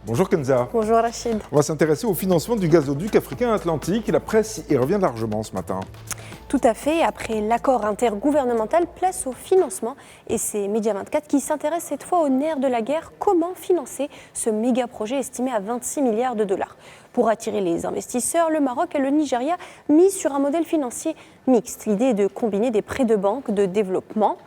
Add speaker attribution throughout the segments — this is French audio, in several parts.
Speaker 1: Bonjour Kenza.
Speaker 2: Bonjour Rachid.
Speaker 1: On va s'intéresser au financement du gazoduc africain Atlantique. La presse y revient largement ce matin.
Speaker 2: Tout à fait. Après l'accord intergouvernemental, place au financement. Et c'est Média 24 qui s'intéresse cette fois au nerf de la guerre. Comment financer ce méga projet estimé à 26 milliards de dollars ? Pour attirer les investisseurs, le Maroc et le Nigeria misent sur un modèle financier mixte. L'idée est de combiner des prêts de banque, de développement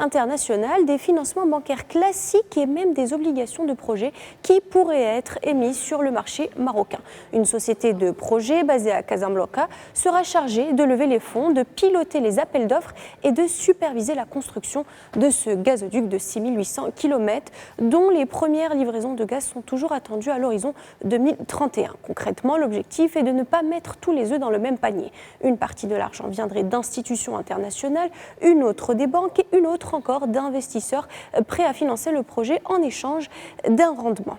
Speaker 2: international, des financements bancaires classiques et même des obligations de projet qui pourraient être émises sur le marché marocain. Une société de projet basée à Casablanca sera chargée de lever les fonds, de piloter les appels d'offres et de superviser la construction de ce gazoduc de 6800 km dont les premières livraisons de gaz sont toujours attendues à l'horizon 2031. Concrètement, l'objectif est de ne pas mettre tous les œufs dans le même panier. Une partie de l'argent viendrait d'institutions internationales, une autre des banques et une autre encore d'investisseurs prêts à financer le projet en échange d'un rendement.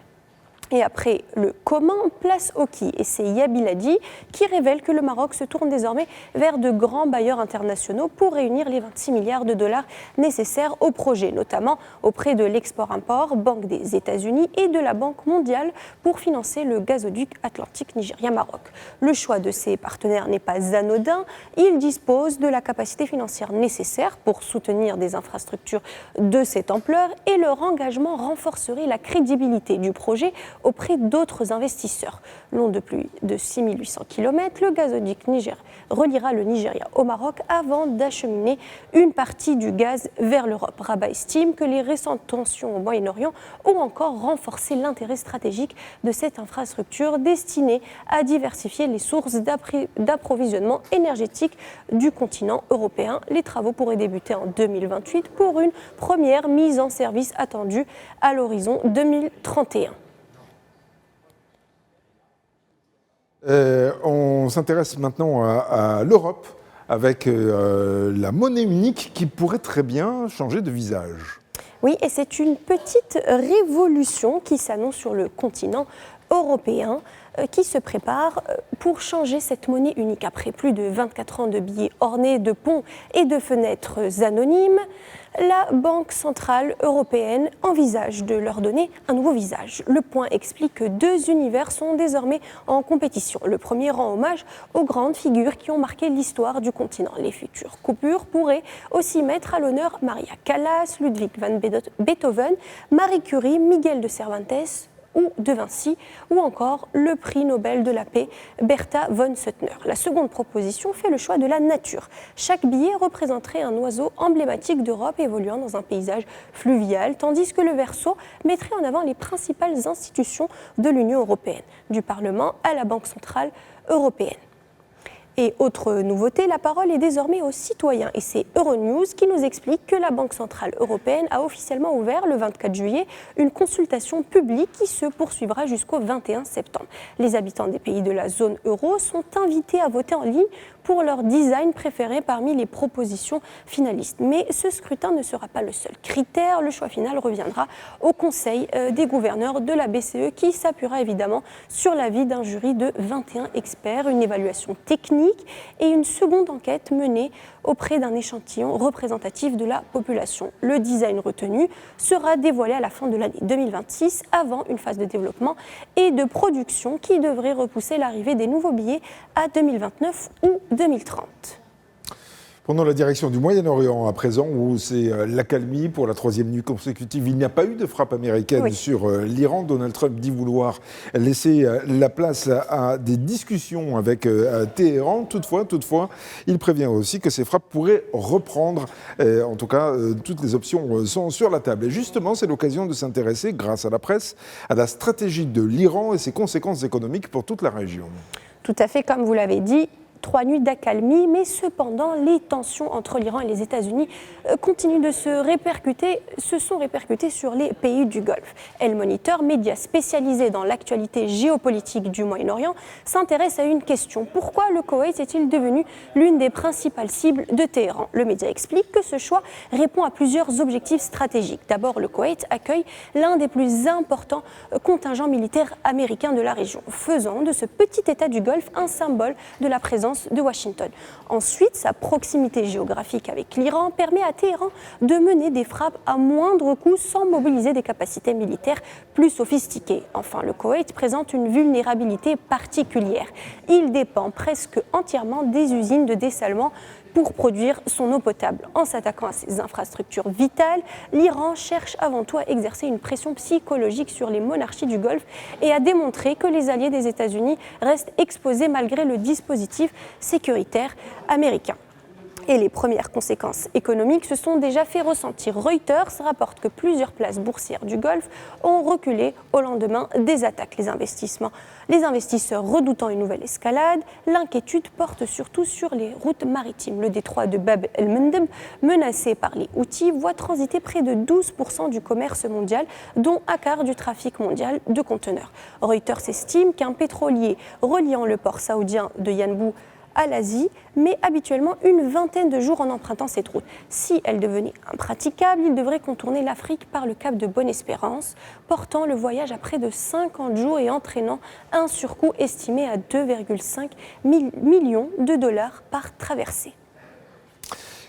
Speaker 2: Et après le comment, place au qui. Et c'est Yabiladi qui révèle que le Maroc se tourne désormais vers de grands bailleurs internationaux pour réunir les 26 milliards de dollars nécessaires au projet, notamment auprès de l'Export-Import, Banque des États-Unis et de la Banque mondiale pour financer le gazoduc Atlantique Nigeria-Maroc. Le choix de ces partenaires n'est pas anodin. Ils disposent de la capacité financière nécessaire pour soutenir des infrastructures de cette ampleur et leur engagement renforcerait la crédibilité du projet auprès d'autres investisseurs. Long de plus de 6800 km, le gazoduc Niger reliera le Nigeria au Maroc avant d'acheminer une partie du gaz vers l'Europe. Rabat estime que les récentes tensions au Moyen-Orient ont encore renforcé l'intérêt stratégique de cette infrastructure destinée à diversifier les sources d'approvisionnement énergétique du continent européen. Les travaux pourraient débuter en 2028 pour une première mise en service attendue à l'horizon 2031.
Speaker 1: On s'intéresse maintenant à l'Europe avec la monnaie unique qui pourrait très bien changer de visage.
Speaker 2: Oui, et c'est une petite révolution qui s'annonce sur le continent européen qui se prépare pour changer cette monnaie unique. Après plus de 24 ans de billets ornés de ponts et de fenêtres anonymes, la Banque centrale européenne envisage de leur donner un nouveau visage. Le Point explique que deux univers sont désormais en compétition. Le premier rend hommage aux grandes figures qui ont marqué l'histoire du continent. Les futures coupures pourraient aussi mettre à l'honneur Maria Callas, Ludwig van Beethoven, Marie Curie, Miguel de Cervantes ou de Vinci, ou encore le prix Nobel de la paix Bertha von Suttner. La seconde proposition fait le choix de la nature. Chaque billet représenterait un oiseau emblématique d'Europe évoluant dans un paysage fluvial, tandis que le verso mettrait en avant les principales institutions de l'Union européenne, du Parlement à la Banque centrale européenne. Et autre nouveauté, la parole est désormais aux citoyens. Et c'est Euronews qui nous explique que la Banque centrale européenne a officiellement ouvert le 24 juillet une consultation publique qui se poursuivra jusqu'au 21 septembre. Les habitants des pays de la zone euro sont invités à voter en ligne pour leur design préféré parmi les propositions finalistes. Mais ce scrutin ne sera pas le seul critère. Le choix final reviendra au Conseil des gouverneurs de la BCE qui s'appuiera évidemment sur l'avis d'un jury de 21 experts, une évaluation technique et une seconde enquête menée auprès d'un échantillon représentatif de la population. Le design retenu sera dévoilé à la fin de l'année 2026 avant une phase de développement et de production qui devrait repousser l'arrivée des nouveaux billets à 2029 ou 2030.
Speaker 1: Prenons la direction du Moyen-Orient à présent, où c'est l'accalmie pour la troisième nuit consécutive. Il n'y a pas eu de frappe américaine sur l'Iran. Donald Trump dit vouloir laisser la place à des discussions avec Téhéran. Toutefois, il prévient aussi que ces frappes pourraient reprendre. En tout cas, toutes les options sont sur la table. Et justement, c'est l'occasion de s'intéresser, grâce à la presse, à la stratégie de l'Iran et ses conséquences économiques pour toute la région.
Speaker 2: Tout à fait, comme vous l'avez dit. 3 nuits d'accalmie, mais cependant, les tensions entre l'Iran et les États-Unis continuent de se sont répercutées sur les pays du Golfe. El Monitor, média spécialisé dans l'actualité géopolitique du Moyen-Orient, s'intéresse à une question. Pourquoi le Koweït est-il devenu l'une des principales cibles de Téhéran ? Le média explique que ce choix répond à plusieurs objectifs stratégiques. D'abord, le Koweït accueille l'un des plus importants contingents militaires américains de la région, faisant de ce petit État du Golfe un symbole de la présence l'influence de Washington. Ensuite, sa proximité géographique avec l'Iran permet à Téhéran de mener des frappes à moindre coût sans mobiliser des capacités militaires plus sophistiquées. Enfin, le Koweït présente une vulnérabilité particulière. Il dépend presque entièrement des usines de dessalement pour produire son eau potable. En s'attaquant à ces infrastructures vitales, l'Iran cherche avant tout à exercer une pression psychologique sur les monarchies du Golfe et à démontrer que les alliés des États-Unis restent exposés malgré le dispositif sécuritaire américain. Et les premières conséquences économiques se sont déjà fait ressentir. Reuters rapporte que plusieurs places boursières du Golfe ont reculé au lendemain des attaques. Les investisseurs redoutant une nouvelle escalade, l'inquiétude porte surtout sur les routes maritimes. Le détroit de Bab el-Mandeb, menacé par les Houthis, voit transiter près de 12% du commerce mondial, dont un quart du trafic mondial de conteneurs. Reuters estime qu'un pétrolier reliant le port saoudien de Yanbu à l'Asie, mais habituellement une vingtaine de jours en empruntant cette route. Si elle devenait impraticable, il devrait contourner l'Afrique par le cap de Bonne-Espérance, portant le voyage à près de 50 jours et entraînant un surcoût estimé à 2,5 millions de dollars par traversée.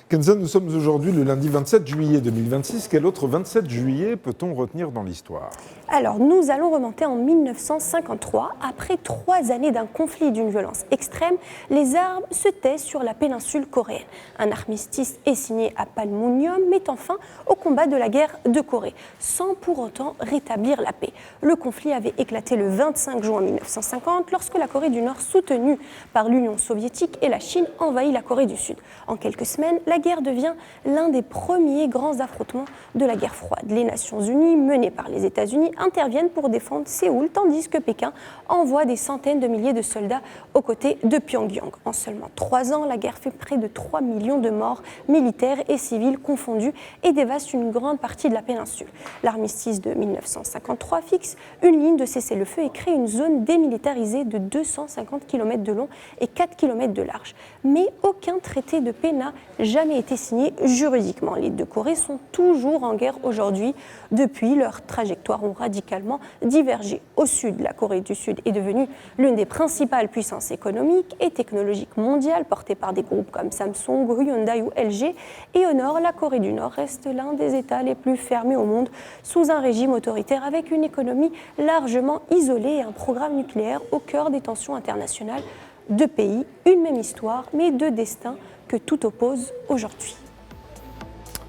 Speaker 1: Kenza, nous sommes aujourd'hui le lundi 27 juillet 2026. Quel autre 27 juillet peut-on retenir dans l'histoire ?
Speaker 2: Alors, nous allons remonter en 1953. Après 3 années d'un conflit et d'une violence extrême, les armes se taisent sur la péninsule coréenne. Un armistice est signé à Panmunjom, mettant fin au combat de la guerre de Corée, sans pour autant rétablir la paix. Le conflit avait éclaté le 25 juin 1950, lorsque la Corée du Nord, soutenue par l'Union soviétique et la Chine, envahit la Corée du Sud. En quelques semaines, la guerre devient l'un des premiers grands affrontements de la guerre froide. Les Nations Unies, menées par les États-Unis, interviennent pour défendre Séoul, tandis que Pékin envoie des centaines de milliers de soldats aux côtés de Pyongyang. En seulement 3 ans, la guerre fait près de 3 millions de morts, militaires et civils confondus, et dévaste une grande partie de la péninsule. L'armistice de 1953 fixe une ligne de cessez-le-feu et crée une zone démilitarisée de 250 km de long et 4 km de large. Mais aucun traité de paix n'a jamais été signé juridiquement. Les deux Corées sont toujours en guerre aujourd'hui. Depuis, leurs trajectoires ont radicalement divergé. Au sud, la Corée du Sud est devenue l'une des principales puissances économiques et technologiques mondiales, portée par des groupes comme Samsung, Hyundai ou LG. Et au nord, la Corée du Nord reste l'un des États les plus fermés au monde, sous un régime autoritaire avec une économie largement isolée et un programme nucléaire au cœur des tensions internationales. 2 pays, une même histoire, mais 2 destins que tout oppose aujourd'hui.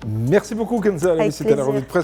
Speaker 1: Merci beaucoup Kenza, c'était la revue de presse.